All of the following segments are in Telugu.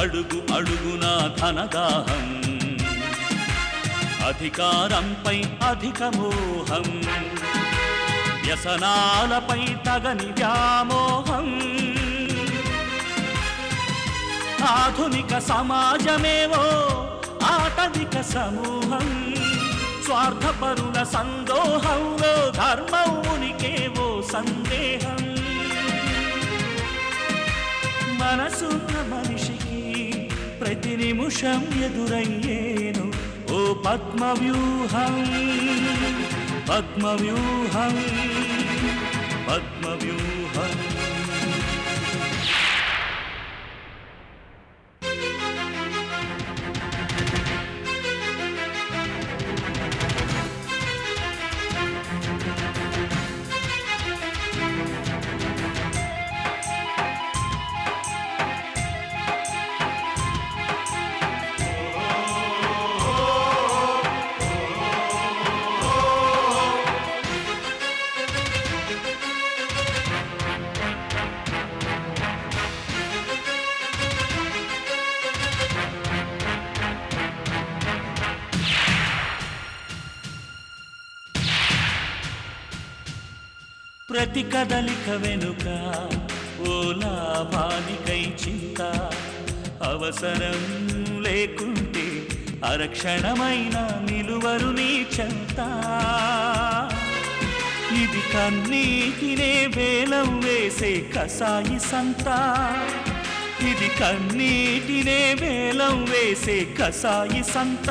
అడుగు అడుగునా ధనదాహం, అధికారంపై అధిక మోహం, వ్యసనాలపై తగని వ్యామోహం. ఆధునిక సమాజమేవో ఆటవిక సమూహం, స్వార్థపరుల సందోహంలో ధర్మం ఉనికేవో సందేహం. మనసున్న మనిషికి ప్రతి నిమిషం ఎదురయ్యేను ఓ పద్మవ్యూహం, పద్మవ్యూహం, పద్మవ్యూహం. ప్రతి కదలిక వెనుక ఓ లాభానికై చింత, అవసరం లేకుంటే అరక్షణమైన నిలువరు నీ చెంత. ఇది కన్నీటినే వేలం వేసే కసాయి సంత, ఇది కన్నీటినే వేలం వేసే కసాయి సంత.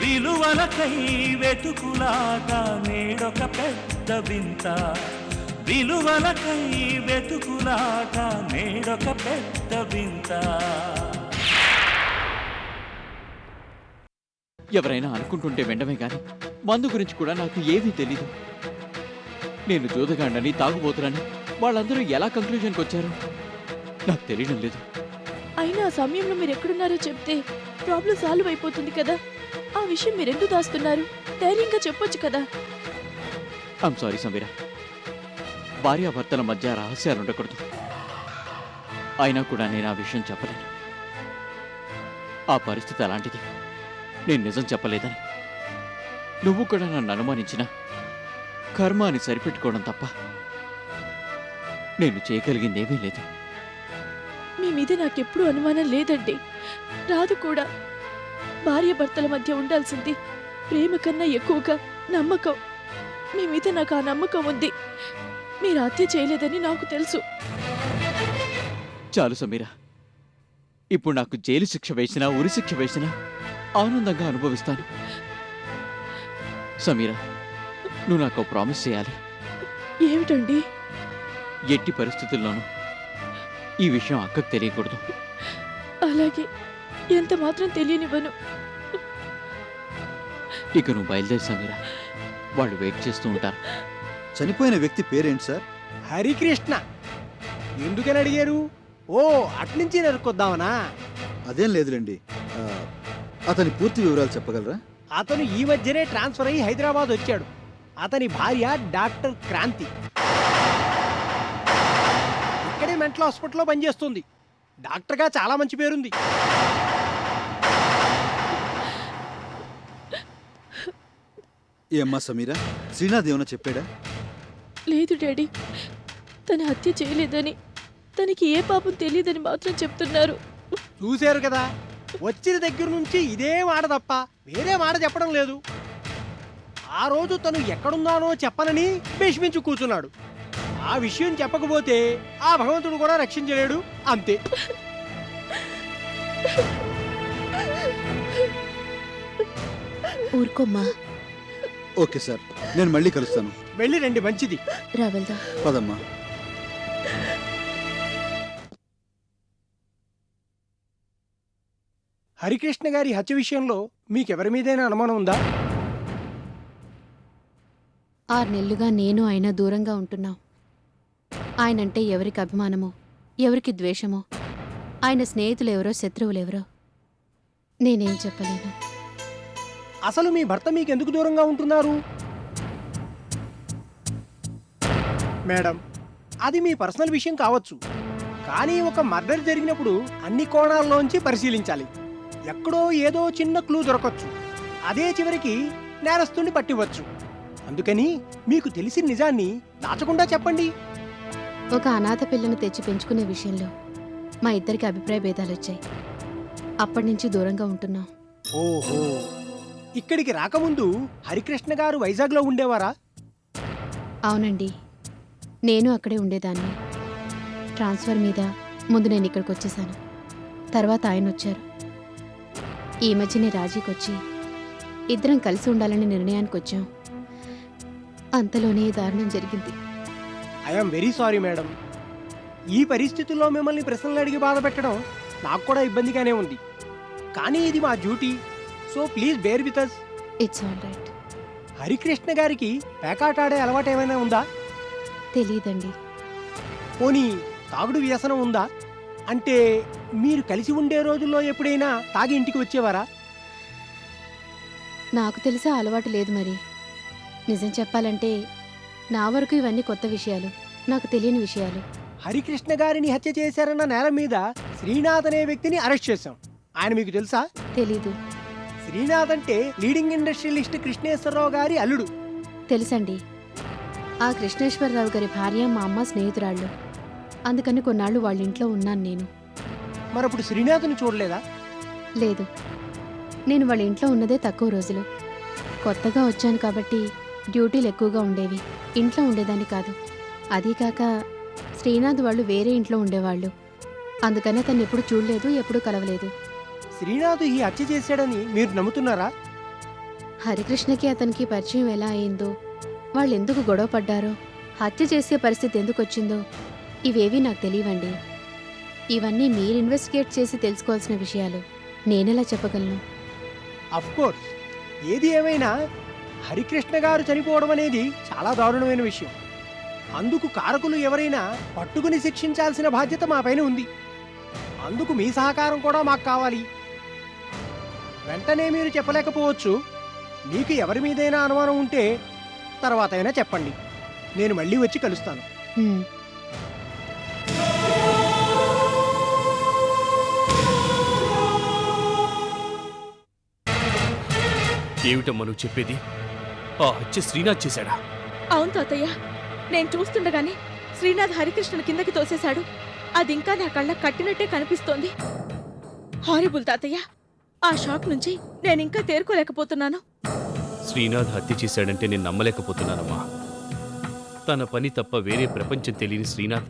విలువలకై వెతుకులాట నేడొక పెద్ద వింత, విలువలకై వెతుకులాట నేడొక పెద్ద వింత. ఎవరైనా అనుకుంటుంటే వెండమే గాని మందు గురించి కూడా నాకు ఏమీ తెలీదు. నేను జూదగాండని తాగుబోతులని వాళ్ళందరూ ఎలా కంక్లూజన్కి వచ్చారు నాకు తెలియడం లేదు. అయినా ఆ సమయంలో మీరు ఎక్కడున్నారో చెప్తే ప్రాబ్లం సాల్వ్ అయిపోతుంది కదా. ఆ విషయం మీరెందుకు దాస్తున్నారు? ధైర్యంగా చెప్పొచ్చు కదా. ఐమ్ సారీ సమీరా, భార్యాభర్తల మధ్య రహస్యాలు ఉండకూడదు. అయినా కూడా నేను ఆ విషయం చెప్పలేను. ఆ పరిస్థితి అలాంటిది. నేను నిజం చెప్పలేదని నువ్వు కూడా నన్ను అనుమానించిన కర్మ అని సరిపెట్టుకోవడం తప్ప నేను చేయగలిగిందేమీ లేదు. మీ మీద నాకెప్పుడూ అనుమానం లేదండి, రాదు కూడా. భార్య భర్తల మధ్య ఉండాల్సింది ప్రేమ కన్నా ఎక్కువగా నమ్మకం. మీ మీద నాకు ఆ నమ్మకం ఉంది. మీరు హత్య చేయలేదని నాకు తెలుసు. చాలు సమీరా, ఇప్పుడు నాకు జైలు శిక్ష వేసినా ఉరి శిక్ష వేసినా ఆనందంగా అనుభవిస్తాను. సమీరా, నువ్వు నాకు ప్రామిస్ చేయాలి. ఏమిటండి? ఎట్టి పరిస్థితుల్లోనూ ఈ విషయం అక్కకు తెలియకూడదు. అలాగే, ఎంత మాత్రం తెలియనివ్వను. ఇక నువ్వు బయలుదేరి సమీరా, వాళ్ళు వెయిట్ చేస్తూ ఉంటారు. చనిపోయిన వ్యక్తి పేరేంటి సార్? హరికృష్ణ. ఎందుకని అడిగారు? ఓ, అట్నుంచి నరుకొద్దామనా? అదేం లేదులేండి. అతని పూర్తి వివరాలు చెప్పగలరా? అతను ఈ మధ్యనే ట్రాన్స్ఫర్ అయ్యి హైదరాబాద్ వచ్చాడు. అతని భార్య డాక్టర్ క్రాంతి. ఇక్కడే మెంటల్ హాస్పిటల్లో పనిచేస్తుంది. డాక్టర్గా చాలా మంచి పేరుంది. ఏమ్మా సమీరా, శ్రీనాథ్ ఏమన్నా చెప్పాడా? లేదు డాడీ, తన హత్య చేయలేదని, తనకి ఏ పాపం తెలియదని మాత్రం చెప్తున్నారు. చూశారు కదా, వచ్చిన దగ్గర నుంచి ఇదే మాట తప్ప వేరే మాట చెప్పడం లేదు. ఆ రోజు తను ఎక్కడున్నానో చెప్పనని భీష్మించు కూర్చున్నాడు. ఆ విషయం చెప్పకపోతే ఆ భగవంతుడు కూడా రక్షించలేడు, అంతే. ఊరుకోమ్మా. ఓకే సార్, నేను మళ్ళీ కలుస్తాను. వెళ్ళి రండి, మంచిది. రా వెళ్దాం. పదమ్మా. హరికృష్ణ గారి హత్య విషయంలో మీకెవరి మీదైనా అనుమానం ఉందా? 6 నెలలుగా నేను ఆయన దూరంగా ఉంటున్నాం. ఆయనంటే ఎవరికి అభిమానమో, ఎవరికి ద్వేషమో, ఆయన స్నేహితులెవరో శత్రువులెవరో నేనేం చెప్పలేను. అసలు మీ భర్త మీకెందుకు దూరంగా ఉంటున్నారు? మేడం, అది మీ పర్సనల్ విషయం కావచ్చు, కానీ ఒక మర్డర్ జరిగినప్పుడు అన్ని కోణాల్లోంచి పరిశీలించాలి. ఎక్కడో ఏదో చిన్న క్లూ దొరకచ్చు, అదే చివరికి నేరస్తుని పట్టివచ్చు. అందుకని మీకు తెలిసిన నిజాన్ని దాచకుండా చెప్పండి. ఒక అనాథ పిల్లను తెచ్చి పెంచుకునే విషయంలో మా ఇద్దరికి అభిప్రాయ భేదాలొచ్చాయి. అప్పటి నుంచి దూరంగా ఉంటున్నాం. ఓహో, ఇక్కడికి రాకముందు హరికృష్ణ గారు వైజాగ్లో ఉండేవారా? అవునండి, నేను అక్కడే ఉండేదాన్ని. ట్రాన్స్ఫర్ మీద ముందు నేను ఇక్కడికి వచ్చేసాను, తర్వాత ఆయన వచ్చారు. ఈ మధ్యనే రాజీకి వచ్చి ఇద్దరం కలిసి ఉండాలని నిర్ణయానికి వచ్చాం. అంతలోనే ఈ దారుణం జరిగింది. I'm very sorry madam. ఈ పరిస్థితుల్లో మిమ్మల్ని ప్రశ్నలు అడిగి బాధ పెట్టడం నాకు కూడా ఇబ్బందిగానే ఉంది. కానీ ఇది మా duty, so please bear with us. It's all right. Harikrishna గారికి పేకాట ఆడే అలవాటు ఏమైనా ఉందా? తెలీదండి. పోనీ తాగుడు వ్యసనం ఉందా? అంటే మీరు కలిసి ఉండే రోజుల్లో ఎప్పుడైనా తాగి ఇంటికి వచ్చేవారా? నాకు తెలిసే అలవాటు లేదు. మరి నిజం చెప్పాలంటే నా వరకు ఇవన్నీ కొత్త విషయాలు, నాకు తెలియని విషయాలు. హరికృష్ణ గారిని హత్య చేశారన్న నేరం మీద శ్రీనాథ్ అనే వ్యక్తిని అరెస్ట్ చేశాం. ఆయన మీకు తెలుసా? తెలీదు. శ్రీనాథ్ అంటే లీడింగ్ ఇండస్ట్రియలిస్ట్ కృష్ణేశ్వరరావు గారి అల్లుడు. తెలుసండి. ఆ కృష్ణేశ్వరరావు గారి భార్య మా అమ్మ స్నేహితురాళ్ళు. అందుకని కొన్నాళ్ళు వాళ్ళ ఇంట్లో ఉన్నాను నేను. మరప్పుడు శ్రీనాథ్ని చూడలేదా? లేదు, నేను వాళ్ళ ఇంట్లో ఉన్నదే తక్కువ రోజులు. కొత్తగా వచ్చాను కాబట్టి డ్యూటీలు ఎక్కువగా ఉండేవి, ఇంట్లో ఉండేదాన్ని కాదు. అదీకాక శ్రీనాథ్ వాళ్ళు వేరే ఇంట్లో ఉండేవాళ్ళు. అందుకనే తను ఎప్పుడు చూడలేదు, ఎప్పుడూ కలవలేదు. శ్రీనాథ్ ఈ హత్య చేశాడని మీరు నమ్ముతున్నారా? హరికృష్ణకి అతనికి పరిచయం ఎలా అయిందో, వాళ్ళు ఎందుకు గొడవ పడ్డారో, హత్య చేసే పరిస్థితి ఎందుకు వచ్చిందో ఇవేవీ నాకు తెలియవండి. ఇవన్నీ మీరు ఇన్వెస్టిగేట్ చేసి తెలుసుకోవాల్సిన విషయాలు. నేనెలా చెప్పగలను? కోర్స్, ఏది ఏమైనా హరికృష్ణ గారు చనిపోవడం అనేది చాలా దారుణమైన విషయం. అందుకు కారకులు ఎవరైనా పట్టుకుని శిక్షించాల్సిన బాధ్యత మా పైన ఉంది. అందుకు మీ సహకారం కూడా మాకు కావాలి. వెంటనే మీరు చెప్పలేకపోవచ్చు. మీకు ఎవరి మీదైనా అనుమానం ఉంటే తర్వాత అయినా చెప్పండి, నేను మళ్ళీ వచ్చి కలుస్తాను. హ్మ్. ఏమిటమ్మా నువ్వు చెప్పేది? ఆ హత్య శ్రీనాథ్ చేశాడా? అవును తాతయ్య, నేను చూస్తుండగానే శ్రీనాథ్ హరికృష్ణను కిందకి తోసేశాడు. అది ఇంకా నా కళ్ళ కట్టినట్టే కనిపిస్తోంది. హారిబుల్ తాతయ్య. ఆ షాక్ నుంచి నేనింకా తేరుకోలేకపోతున్నాను. శ్రీనాథ్ హత్య చేశాడంటే నేను నమ్మలేకపోతున్నానమ్మా. తన పని తప్ప వేరే ప్రపంచం తెలియని శ్రీనాథ్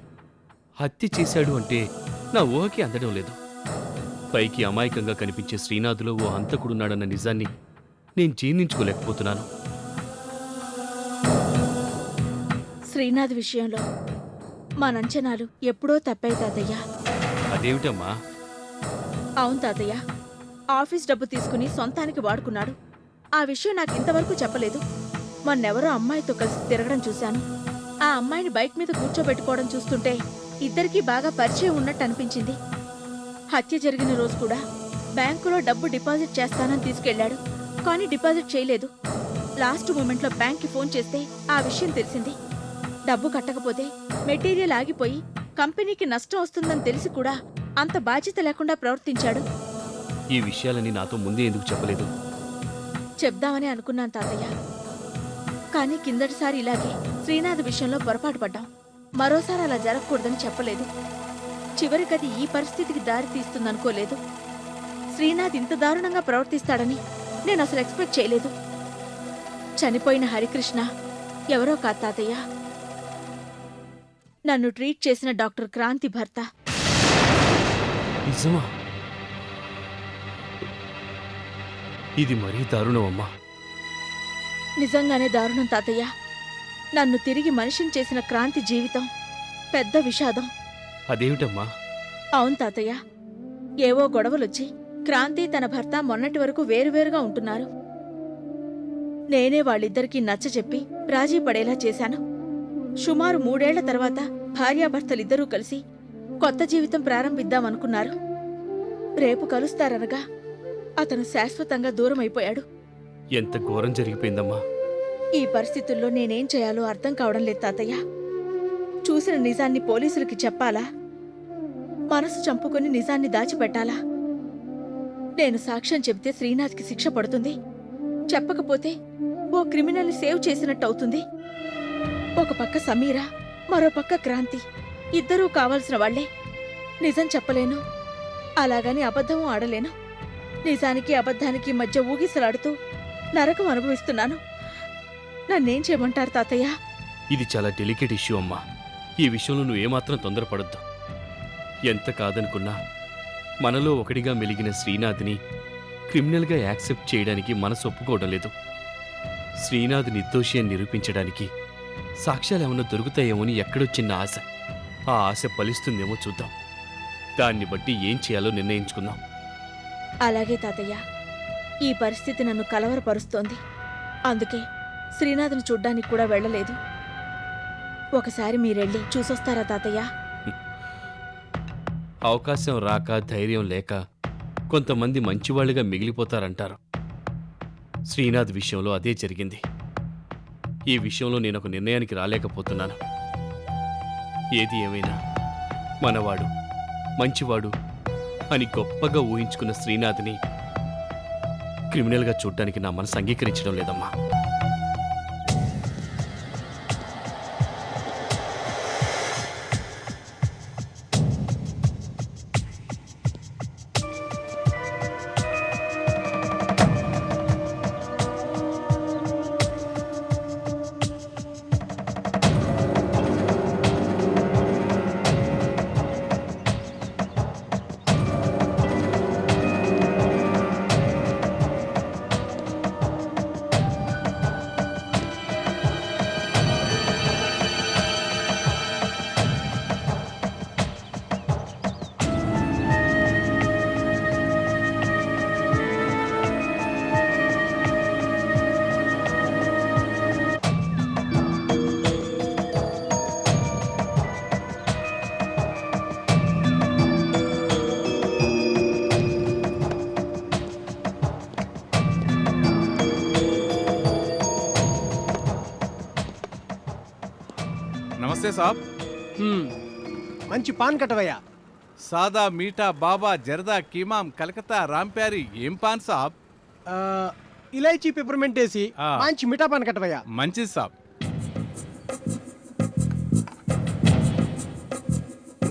హత్య చేశాడు అంటే నా ఊహకి అందడం లేదు. పైకి అమాయకంగా కనిపించే శ్రీనాథ్లో ఓ హంతకుడున్నాడన్న నిజాన్ని నేను జీర్ణించుకోలేకపోతున్నాను. శ్రీనాథ్ విషయంలో మా అంచనాలు ఎప్పుడో తప్పాయి తాతయ్య. అదేమిటమ్మా? అవును తాతయ్య, ఆఫీస్ డబ్బు తీసుకుని సొంతానికి వాడుకున్నాడు. ఆ విషయం నాకు ఇంతవరకు చెప్పలేదు. మొన్నెవరో అమ్మాయితో కలిసి తిరగడం చూశాను. ఆ అమ్మాయిని బైక్ మీద కూర్చోబెట్టుకోవడం చూస్తుంటే ఇద్దరికీ బాగా పరిచయం ఉన్నట్టు అనిపించింది. హత్య జరిగిన రోజు కూడా బ్యాంకులో డబ్బు డిపాజిట్ చేస్తానని తీసుకెళ్లాడు. కానీ డిపాజిట్ చేయలేదు. లాస్ట్ మూమెంట్లో బ్యాంక్కి ఫోన్ చేస్తే ఆ విషయం తెలిసింది. డబ్బు కట్టకపోతే మెటీరియల్ ఆగిపోయి కంపెనీకి నష్టం వస్తుందని తెలిసి కూడా అంత బాధ్యత లేకుండా ప్రవర్తించాడు. ఈ విషయాలని నాతో ముందే ఎందుకు చెప్పలేదు? చెప్దామని అనుకున్నాను తాతయ్య. కానీ కిందటిసారి ఇలాగే శ్రీనాథ్ విషయంలో పొరపాటు పడ్డాం. మరోసారి అలా జరగకూడదని చెప్పలేదు. చివరికది ఈ పరిస్థితికి దారి తీస్తుందనుకోలేదు. శ్రీనాథ్ ఇంత దారుణంగా ప్రవర్తిస్తాడని నేను అసలు ఎక్స్పెక్ట్ చేయలేదు. చనిపోయిన హరికృష్ణ ఎవరో కాదు తాతయ్య, నన్ను ట్రీట్ చేసిన డాక్టర్ క్రాంతి భర్త. నిజమా? ఇది మరీ దారుణమమ్మా. నిజంగానే దారుణం తాతయ్య. నన్ను తిరిగి మనిషిని చేసిన క్రాంతి జీవితం పెద్ద విషాదం. అదేమిటమ్మా? అవును తాతయ్య, ఏవో గొడవలొచ్చి క్రాంతి తన భర్త మొన్నటి వరకు వేరువేరుగా ఉంటున్నారు. నేనే వాళ్ళిద్దరికీ నచ్చచెప్పి రాజీ పడేలా చేశాను. సుమారు 3 ఏళ్ల తర్వాత భార్యాభర్తలిద్దరూ కలిసి కొత్త జీవితం ప్రారంభిద్దామనుకున్నారు. రేపు కలుస్తారనగా అతను శాశ్వతంగా దూరమైపోయాడు. ఎంత ఘోరం జరిగిపోయిందమ్మా. ఈ పరిస్థితుల్లో నేనేం చేయాలో అర్థం కావడం లేదు తాతయ్య. చూసిన నిజాన్ని పోలీసులకి చెప్పాలా, మనసు చంపుకొని నిజాన్ని దాచిపెట్టాలా? నేను సాక్ష్యం చెబితే శ్రీనాథ్కి శిక్ష పడుతుంది, చెప్పకపోతే ఓ క్రిమినల్ని సేవ్ చేసినట్టు అవుతుంది. ఒక పక్క సమీర, మరో పక్క క్రాంతి, ఇద్దరూ కావాల్సిన వాళ్లే. నిజం చెప్పలేను, అలాగని అబద్ధము ఆడలేను. నిజానికి అబద్ధానికి మధ్య ఊగిసలాడుతూ నరకం అనుభవిస్తున్నాను. నన్నేం చేయమంటారు తాతయ్య? ఇది చాలా డెలికేట్ ఇష్యూ అమ్మా. ఈ విషయంలో నువ్వు ఏమాత్రం తొందరపడొద్దు. ఎంత కాదనుకున్నా మనలో ఒకటిగా మెలిగిన శ్రీనాథ్ని క్రిమినల్గా యాక్సెప్ట్ చేయడానికి మనసు ఒప్పుకోవడం లేదు. శ్రీనాథ్ నిర్దోషి అని నిరూపించడానికి సాక్ష్యాలు ఏమైనా దొరుకుతాయేమోని ఎక్కడో చిన్న ఆశ. ఆ ఆశ ఫలిస్తుందేమో చూద్దాం. దాన్ని బట్టి ఏం చేయాలో నిర్ణయించుకుందాం. అలాగే తాతయ్య, ఈ పరిస్థితి నన్ను కలవరపరుస్తోంది. అందుకే శ్రీనాథ్ని చూడ్డానికి కూడా వెళ్ళలేదు. ఒకసారి మీరెళ్ళి చూసొస్తారా తాతయ్య? అవకాశం రాక, ధైర్యం లేక కొంతమంది మంచివాళ్లుగా మిగిలిపోతారంటారు. శ్రీనాథ్ విషయంలో అదే జరిగింది. ఈ విషయంలో నేను ఒక నిర్ణయానికి రాలేకపోతున్నాను. ఏది ఏమైనా మనవాడు, మంచివాడు అని గొప్పగా ఊహించుకున్న శ్రీనాథ్ని క్రిమినల్గా చూడ్డానికి నా మనసు అంగీకరించడం లేదమ్మా. नमस्ते साहब। మంచి పాన్ కట్టవయ్యా. सादा मीठा बाबा जर्दा कीमाम कलकत्ता रामप्यारी ఏం పాన్ సాబ్? ఇలైచీ పెప్పర్మెంట్ వేసి ఆ. మంచి మిఠా పాన్ కట్టవయ్యా. మంచిది సాబ్.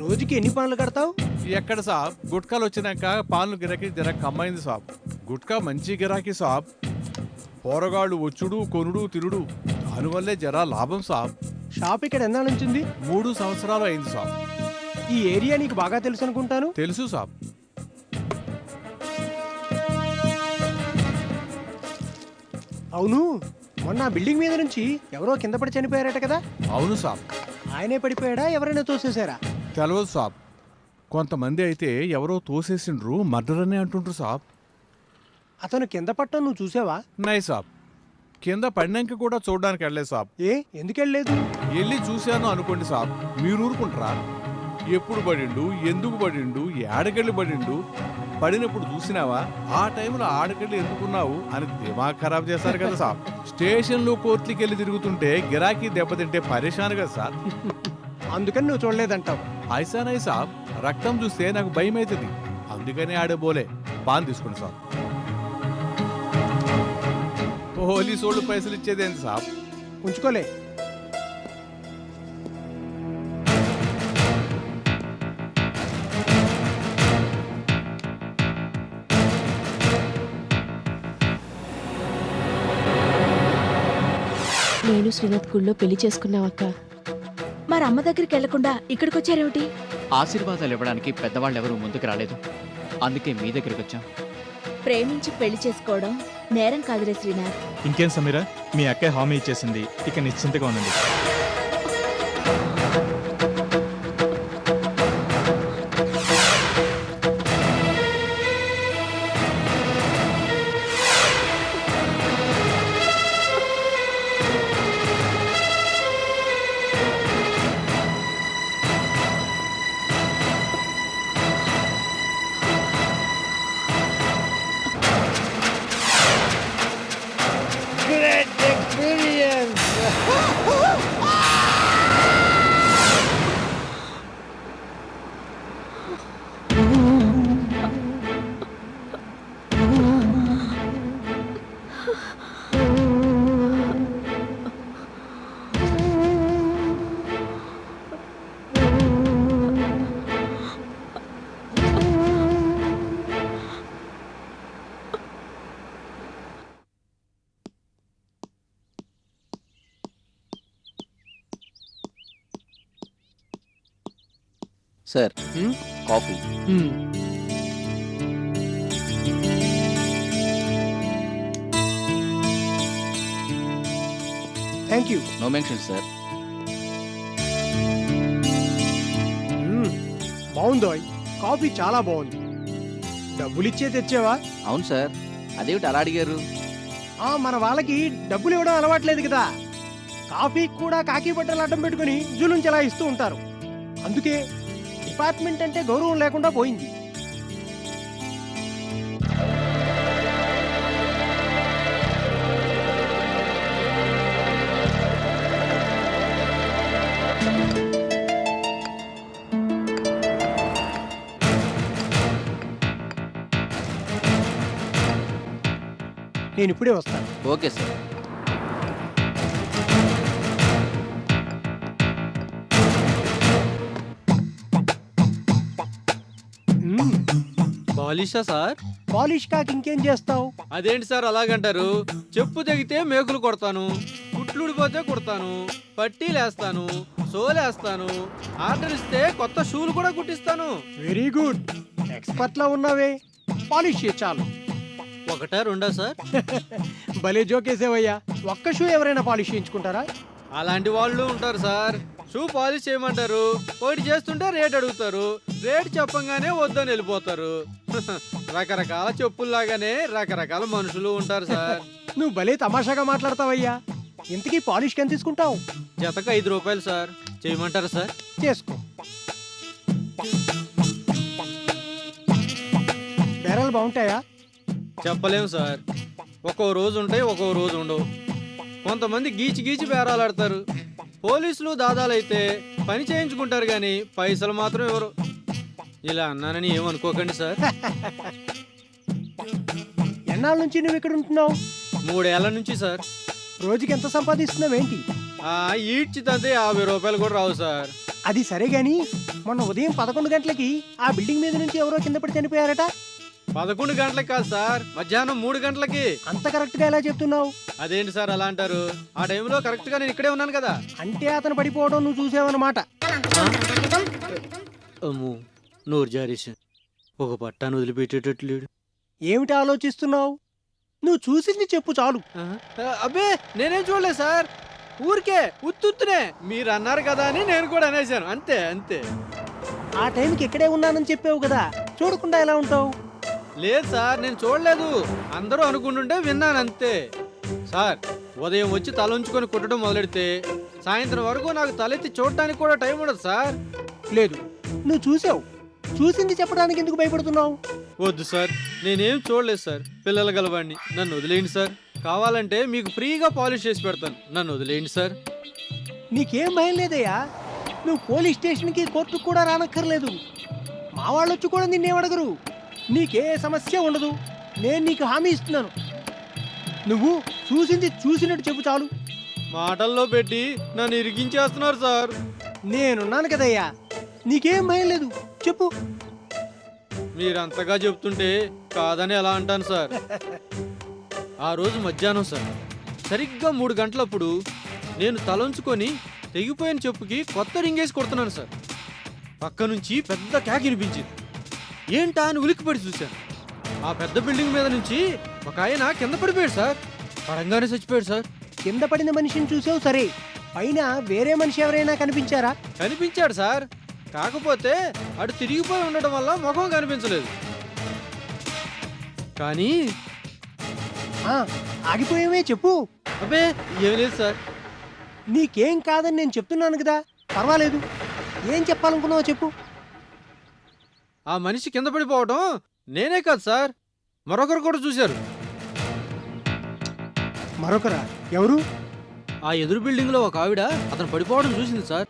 రోజుకి ఎన్ని పాన్లు కడతావు? ఎక్కడ సాబ్, గుట్కాలు వచ్చినాక పాన్లు గిరాకీ జర కమ్మైంది సాబ్. గుట్కా మంచి గిరాకీ సాబ్. పోరగాళ్ళు వచ్చుడు కొనుడు తిరుడు, దానివల్లే జరా లాభం సాబ్. షాప్ ఇక్కడ ఎన్నాళ్ళ నుంచి ఉంది? 3 సంవత్సరాలు అయింది సాబ్. ఈ ఏరియా నీకు బాగా తెలుసు అనుకుంటాను. తెలుసు సాబ్. అవును, మొన్న ఆ బిల్డింగ్ మీద నుంచి ఎవరో కింద పడి చనిపోయారట కదా? అవును సాబ్. ఆయనే పడిపోయాడా, ఎవరైనా తోసేశారా? తెలవదు సాబ్. కొంతమంది అయితే ఎవరో తోసేసిండ్రు, మర్డర్ అనే అంటుండ్రు సాబ్. అతను కింద పట్టం నువ్వు చూసావా? నై సాబ్, కింద పడినాక కూడా చూడడానికి వెళ్ళలేదు సాబ్. ఏ, ఎందుకు వెళ్ళలేదు? వెళ్ళి చూశాను అనుకోండి సాబ్, మీరు ఊరుకుంటారా? ఎప్పుడు పడిండు, ఎందుకు పడిండు, ఏడకెళ్ళి పడిండు, పడినప్పుడు చూసినావా, ఆ టైంలో ఆడకెళ్ళి ఎందుకున్నావు అని దిమాగ్ ఖరాబ్ చేస్తారు కదా సాబ్. స్టేషన్లో కోర్టుకి వెళ్ళి తిరుగుతుంటే గిరాకీ దెబ్బతింటే పరేషాన్ కదా సార్. అందుకని నువ్వు చూడలేదంటావు. ఐసానై సాబ్, రక్తం చూస్తే నాకు భయం అవుతుంది, అందుకని ఆడే బోలే. పాన్ తీసుకోండి సాబ్. పోలీసు వాళ్ళు పైసలు ఇచ్చేదేంటి సాబ్? ఉంచుకోలే. నేను శ్రీనాథ్ గుళ్ళో పెళ్లి చేసుకున్నావక్క. మరి అమ్మ దగ్గరికి వెళ్లకుండా ఇక్కడికి వచ్చారేమిటి? ఆశీర్వాదాలు ఇవ్వడానికి పెద్దవాళ్ళెవరూ ముందుకు రాలేదు, అందుకే మీ దగ్గరికి వచ్చాం. ప్రేమించి పెళ్లి చేసుకోవడం నేరం కాదురే శ్రీనాథ్. ఇంకేం సమీరా, మీ అక్క హామీ ఇచ్చేసింది, ఇక నిశ్చింతగా ఉండండి. Great experience! సార్ హ్మ్? Coffee. Thank you. No mention sir. బాగుందోయ్, కాఫీ చాలా బాగుంది. డబ్బులిచ్చే తెచ్చావా? అవును సార్. అదేమిటి అలా అడిగారు? మన వాళ్ళకి డబ్బులు ఇవ్వడం అలవాట్లేదు కదా. కాఫీ కూడా కాకి బట్టలు అడ్డం పెట్టుకుని జులుం చెలాయిస్తూ ఉంటారు. అందుకే డిపార్ట్మెంట్ అంటే గౌరవం లేకుండా పోయింది. నేను ఇప్పుడే వస్తాను. Okay sir. పాలిషా సార్? పాలిష్ కాకి ఇంకేం చేస్తావు? అదేంటి సార్ అలాగంటారు? చెప్పు తెగితే మేకులు కొడతాను, కుట్లుడిపోతే కుడతాను, పట్టీలేస్తాను, సోలేస్తాను, ఆర్డర్ ఇస్తే కొత్త షూలు కూడా కుట్టిస్తాను. వెరీ గుడ్, ఎక్స్పర్ట్ లా ఉన్నావే. పాలిష్ చేయి చాలు. ఒకటా రెండా సార్? భలే జోకేసేవయ్యా. ఒక్క షూ ఎవరైనా పాలిష్ చేయించుకుంటారా? అలాంటి వాళ్ళు ఉంటారు సార్. షూ పాలిష్ చేయమంటారు, ఒకటి చేస్తుంటే రేట్ అడుగుతారు, రేట్ చెప్పంగానే వద్దని వెళ్ళిపోతారు. రకరకాల చెప్పుల్లాగానే రకరకాల మనుషులు ఉంటారు సార్. నువ్వు భలే తమాషాగా మాట్లాడతావయ్యా. ఇంతకీ పాలిష్కి ఎంత తీసుకుంటావు? జతకు 5 రూపాయలు సార్. చేయమంటారా సార్? చేసుకో. బేరాలు బాగుంటాయా? చెప్పలేము సార్. ఒక్కో రోజు ఉంటాయి, ఒక్కో రోజు ఉండవు. కొంతమంది గీచి గీచి బేరాలాడతారు. పోలీసులు దాదాలైతే పని చేయించుకుంటారు కానీ పైసలు మాత్రం ఇవ్వరు. ఇలా అన్నానని ఏమనుకోకండి సార్. ఎన్నాళ్ళ నుంచి నువ్వు ఇక్కడ ఉంటున్నావు? 3 ఏళ్ల నుంచి సార్. రోజుకి ఎంత సంపాదిస్తున్నావేంటి? ఈడ్చి తంతే 50 రూపాయలు కూడా రావు సార్. అది సరే గాని, మొన్న ఉదయం 11 గంటలకి ఆ బిల్డింగ్ మీద నుంచి ఎవరో కింద పడి చనిపోయారట. 11 గంటలకి కాదు సార్, మధ్యాహ్నం 3 గంటలకి. అంత కరెక్ట్ గా ఎలా చెప్తున్నావు? అదేంటి సార్ అలా అంటారు? ఆ టైంలో కరెక్ట్ గా నేను ఇక్కడే ఉన్నాను కదా. అంటే అతను పడిపోవడం నువ్వు చూసావన్నమాట. అమ్మో, నోరు జారేసి ఒక పట్టాను వదిలిపెట్టేటట్లేడు. ఏమిటి ఆలోచిస్తున్నావు? నువ్వు చూసింది చెప్పు చాలు. అబ్బే నేనేం చూడలేదు సార్, ఊరికే ఉత్తునే మీరు అన్నారు కదా అని నేను కూడా అనేశాను, అంతే అంతే. ఆ టైంకి ఇక్కడే ఉన్నానని చెప్పావు కదా, చూడకుండా ఎలా ఉంటావు? లేదు సార్, నేను చూడలేదు, అందరూ అనుకుంటుంటే విన్నాను అంతే. సార్, ఉదయం వచ్చి తల ఉంచుకొని కుట్టడం మొదలెడితే సాయంత్రం వరకు నాకు తలెత్తి చూడటానికి కూడా టైం ఉండదు సార్. లేదు, నువ్వు చూసావు. చూసింది చెప్పడానికి ఎందుకు భయపడుతున్నావు? వద్దు సార్, నేనేం చూడలేదు సార్. పిల్లల గలవాడిని, నన్ను వదిలేయండి సార్. కావాలంటే మీకు ఫ్రీగా పాలిష్ చేసి పెడతాను, నన్ను వదిలేయండి సార్. నీకేం భయం లేదయ్యా. నువ్వు పోలీస్ స్టేషన్కి కోర్టుకు కూడా రానక్కర్లేదు. మా వాళ్ళొచ్చి కూడా నిన్నేమడగరు. నీకే సమస్య ఉండదు. నేను నీకు హామీ ఇస్తున్నాను. నువ్వు చూసింది చూసినట్టు చెప్పు చాలు. మాటల్లో పెట్టి నన్ను ఇరికించేస్తున్నారు సార్. నేనున్నాను కదయ్యా, నీకేం భయం లేదు, చెప్పు. మీరంతగా చెప్తుంటే కాదని ఎలా అంటాను సార్. ఆ రోజు మధ్యాహ్నం సార్, సరిగ్గా 3 గంటలప్పుడు నేను తలంచుకొని తెగిపోయిన చెప్పుకి కొత్త రింగేసి కొడుతున్నాను సార్. పక్క నుంచి పెద్ద కేక వినిపించింది. ఏంటా అని ఉలిక్కిపడి చూశాను. ఆ పెద్ద బిల్డింగ్ మీద నుంచి ఒక ఆయన కింద పడిపోయాడు సార్. పడంగానే చచ్చిపోయాడు సార్. కింద పడిన మనిషిని చూసావు సరే, పైన వేరే మనిషి ఎవరైనా కనిపించారా? కనిపించాడు సార్, కాకపోతే అటు తిరిగిపోయి ఉండడం వల్ల ముఖం కనిపించలేదు. కానీ ఆగిపోయావే, చెప్పు. అబ్బే ఏం లేదు సార్. నీకేం కాదని నేను చెప్తున్నాను కదా, పర్వాలేదు. ఏం చెప్పాలనుకున్నావో చెప్పు. ఆ మనిషి కింద పడిపోవడం నేనే కాదు సార్, మరొకరు కూడా చూశారు. మరొకరా? ఎవరు? ఆ ఎదురు బిల్డింగ్ లో ఒక ఆవిడ అతను పడిపోవడం చూసింది సార్.